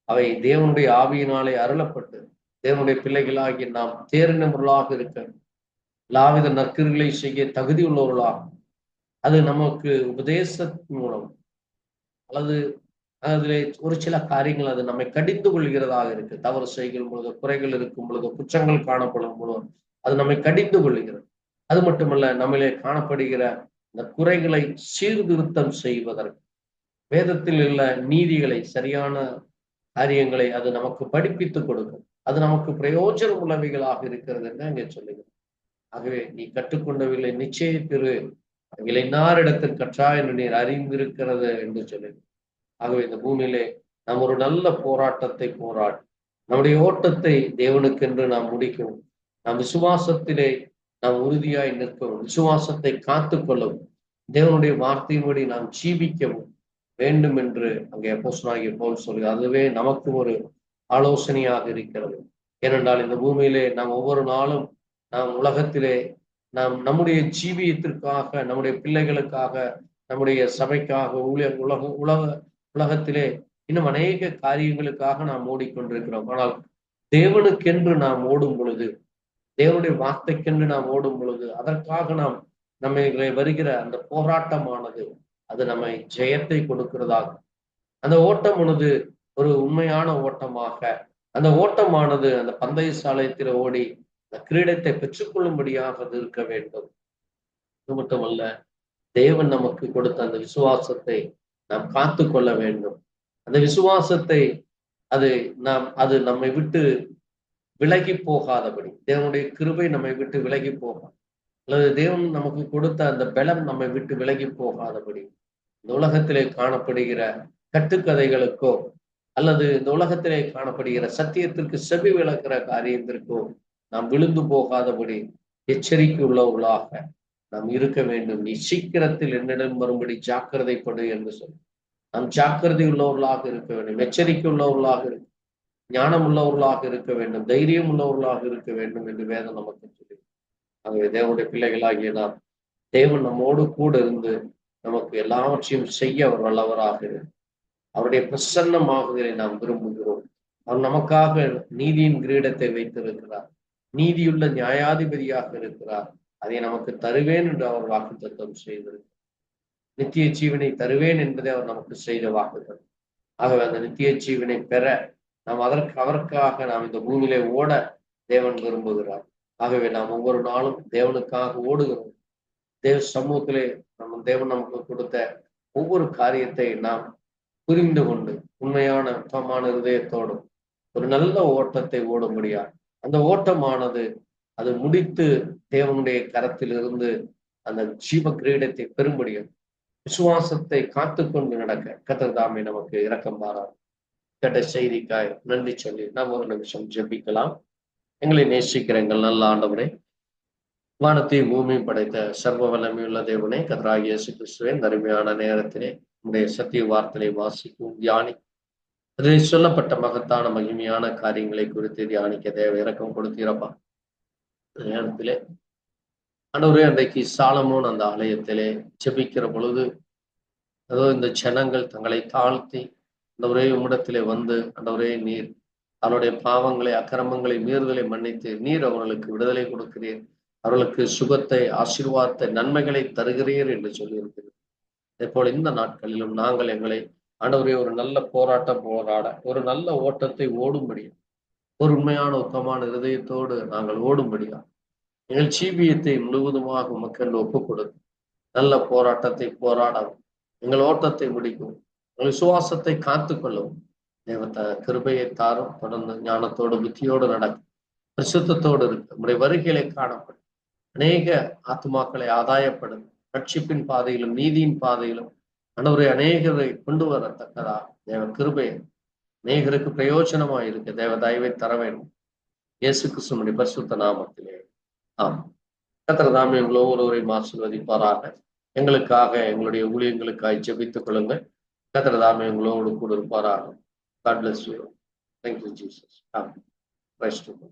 Speaker 1: அவை தேவனுடைய ஆவியினாலே அருளப்பட்டு தேவனுடைய பிள்ளைகளாகி நாம் தேர்ந்தவர்களாக இருக்க எல்லாவித நற்கிரிகளை செய்ய தகுதி உள்ளவர்களாகும். அது நமக்கு உபதேசத்தின் மூலம் அல்லது அதில் ஒரு சில காரியங்கள் அது நம்மை கடிந்து கொள்கிறதாக இருக்கு. தவறு செய்யும் பொழுது, குறைகள் இருக்கும் பொழுது, குற்றங்கள் காணப்படும் பொழுது அது நம்மை கடிந்து கொள்கிறது. அது மட்டுமல்ல, நம்மளே காணப்படுகிற இந்த குறைகளை சீர்திருத்தம் செய்வதற்கு வேதத்தில் உள்ள நீதிகளை, சரியான காரியங்களை அது நமக்கு படிப்பித்துக் கொடுக்கும். அது நமக்கு பிரயோஜனம் உள்ளவைகளாக இருக்கிறது என்று அங்கே சொல்லுகிறேன். ஆகவே நீ கற்றுக்கொண்டவில்லை நிச்சயத்திரு, அவைகளை இன்னாரிடத்தில் கற்றா என்று நீர் அறிந்திருக்கிறது என்று சொல்லுகிறேன். ஆகவே இந்த பூமியிலே நாம் ஒரு நல்ல போராட்டத்தை போராடி நம்முடைய ஓட்டத்தை தேவனுக்கென்று நாம் முடிக்கவும், நாம் விசுவாசத்திலே நாம் உறுதியாய் நிற்கவும், விசுவாசத்தை காத்து கொள்ளவும், தேவனுடைய வார்த்தையின்படி நாம் ஜீவிக்கவும் வேண்டும் என்று அங்கே அப்போஸ்தலனாகிய பவுல் சொல்கிறார். அதுவே நமக்கு ஒரு ஆலோசனையாக இருக்கிறது. ஏனென்றால் இந்த பூமியிலே நாம் ஒவ்வொரு நாளும் நாம் உலகத்திலே நாம் நம்முடைய ஜீவியத்திற்காக, நம்முடைய பிள்ளைகளுக்காக, நம்முடைய சபைக்காக, உலகத்திலே இன்னும் அநேக காரியங்களுக்காக நாம் ஓடிக்கொண்டிருக்கிறோம். ஆனால் தேவனுக்கென்று நாம் ஓடும் பொழுது, தேவனுடைய வார்த்தைக்கென்று நாம் ஓடும் பொழுது, அதற்காக நாம் நம்மை வருகிற அந்த போராட்டமானது அது நம்மை ஜெயத்தை கொடுக்கிறதாகும். அந்த ஓட்டமானது ஒரு உண்மையான ஓட்டமாக, அந்த ஓட்டமானது அந்த பந்தய சாலையத்தில் ஓடி அந்த கிரீடத்தை பெற்றுக்கொள்ளும்படியாக அது இருக்க வேண்டும். அது மட்டுமல்ல, தேவன் நமக்கு கொடுத்த அந்த விசுவாசத்தை நாம் காத்து கொள்ள வேண்டும். அந்த விசுவாசத்தை அது நம்மை விட்டு விலகி போகாதபடி, தேவனுடைய கிருபை நம்மை விட்டு விலகி போகாது, அல்லது தேவன் நமக்கு கொடுத்த அந்த பலம் நம்மை விட்டு விலகி போகாதபடி, இந்த உலகத்திலே காணப்படுகிற கட்டுக்கதைகளுக்கோ அல்லது இந்த உலகத்திலே காணப்படுகிற சத்தியத்திற்கு செவி விளக்குற காரியத்திற்கோ நாம் விழுந்து போகாதபடி எச்சரிக்கை உள்ளவர்களாக நாம் இருக்க வேண்டும். நீ சீக்கிரத்தில் என்னிடம் வரும்படி ஜாக்கிரதைப்படு என்று சொல்லி நாம் ஜாக்கிரதை உள்ளவர்களாக இருக்க வேண்டும், எச்சரிக்கை உள்ளவர்களாக இருக்க, ஞானம் உள்ளவர்களாக இருக்க வேண்டும், தைரியம் உள்ளவர்களாக இருக்க வேண்டும் என்று வேதம் நமக்கு சொல்லி, ஆகவே தேவனுடைய பிள்ளைகளாகிய நாம் தேவன் நம்மோடு கூட இருந்து நமக்கு எல்லாவற்றையும் செய்ய அவர் வல்லவராக அவருடைய பிரசன்னமாகுதலை நாம் விரும்புகிறோம். அவர் நமக்காக நீதியின் கிரீடத்தை வைத்திருக்கிறார், நீதியுள்ள நியாயாதிபதியாக இருக்கிறார். அதை நமக்கு தருவேன் என்று அவர் வாக்குத்தத்தம் செய்திருக்கிறார். நித்திய ஜீவனை தருவேன் என்பதை அவர் நமக்கு செய்த வாக்குத்தத்தம். ஆகவே அந்த நித்திய ஜீவனை பெற நாம் அவருக்காக நாம் இந்த பூமியிலே ஓட தேவன் விரும்புகிறார். ஆகவே நாம் ஒவ்வொரு நாளும் தேவனுக்காக ஓடுகிறோம். தேவ சமூகத்திலே தேவன் நமக்கு கொடுத்த ஒவ்வொரு காரியத்தை நாம் புரிந்து கொண்டு உண்மையான உத்தமமான இருதயத்தோடும் ஒரு நல்ல ஓட்டத்தை ஓட முடியாது. அந்த ஓட்டமானது அது முடித்து தேவனுடைய கரத்தில் இருந்து அந்த ஜீவ கிரீடத்தை பெறும்படியும் விசுவாசத்தை காத்து கொண்டு நடக்க கர்த்தர் தாமே நமக்கு இரக்கம் பாரார். கேட்ட செய்திக்காய் நன்றி சொல்லி நாம் ஒரு நிமிஷம் ஜெபிக்கலாம். எங்களை நேசிக்கிற எங்கள் நல்ல ஆண்டவரே, வானத்தையும் பூமியும் படைத்த சர்வ வல்லமையுள்ள தேவனே, கர்த்தராகிய இயேசு கிறிஸ்துவே, இந்த அருமையான நேரத்திலே உடைய சத்திய வார்த்தையை வாசிக்கும் தியானி அதில் சொல்லப்பட்ட மகத்தான மகிமையான காரியங்களை குறித்து தியானிக்க தேவ இறக்கம் கொடுத்தீரப்பா. நேரத்திலே ஆண்டவரே, அன்றைக்கு சாலமோன் அந்த ஆலயத்திலே ஜெபிக்கிற பொழுது, அதோ இந்த ஜனங்கள் தங்களை தாழ்த்தி ஆண்டவரே உம்மிடத்திலே வந்து, ஆண்டவரே நீர் அவருடைய பாவங்களை, அக்கிரமங்களை, மீறுதலை மன்னித்து நீர் அவர்களுக்கு விடுதலை கொடுக்கிறீர், அவர்களுக்கு சுகத்தை, ஆசீர்வாதத்தை, நன்மைகளை தருகிறீர் என்று சொல்லியிருக்கிறீர். அதேபோல் இந்த நாட்களிலும் நாங்கள் எங்களை ஆண்டவரே ஒரு நல்ல போராட்டம் போராட, ஒரு நல்ல ஓட்டத்தை ஓடும்படியா, ஒரு உண்மையான உத்தமான இருதயத்தோடு நாங்கள் ஓடும்படியா, எங்கள் ஜீவியத்தை முழுவதுமாக உமக்கென்று ஒப்புக் கொடுத்து நல்ல போராட்டத்தை போராடவும், எங்கள் ஓட்டத்தை முடிக்கவும், எங்கள் விசுவாசத்தை காத்துக்கொள்ளவும் தேவத்த கிருபையை தாரும். தொடர்ந்து ஞானத்தோடு புத்தியோடு நடக்கும், பரிசுத்தத்தோடு இருக்கு, நம்முடைய வருகைகளை காணப்படும், அநேக ஆத்துமாக்களை ஆதாயப்படும், ரட்சிப்பின் பாதையிலும் நீதியின் பாதையிலும் ஆண்டவரை அநேகரை கொண்டு வரத்தக்கதா தேவ கிருபையை அநேகருக்கு பிரயோஜனமாக இருக்கு தேவ தயவை தர வேண்டும். இயேசு கிறிஸ்துவினுடைய பரிசுத்த நாமத்திலே ஆம். கர்த்தர் தாமே எங்கள் ஒவ்வொருவரையும் ஆசீர்வதிப்பாராக. எங்களுக்காக, எங்களுடைய ஊழியங்களுக்காக ஜெபித்துக் கொள்ளுங்கள். கர்த்தர் தாமே எங்களோடு கூட இருப்பாராக. God bless you. Thank you, Jesus. Praise to God.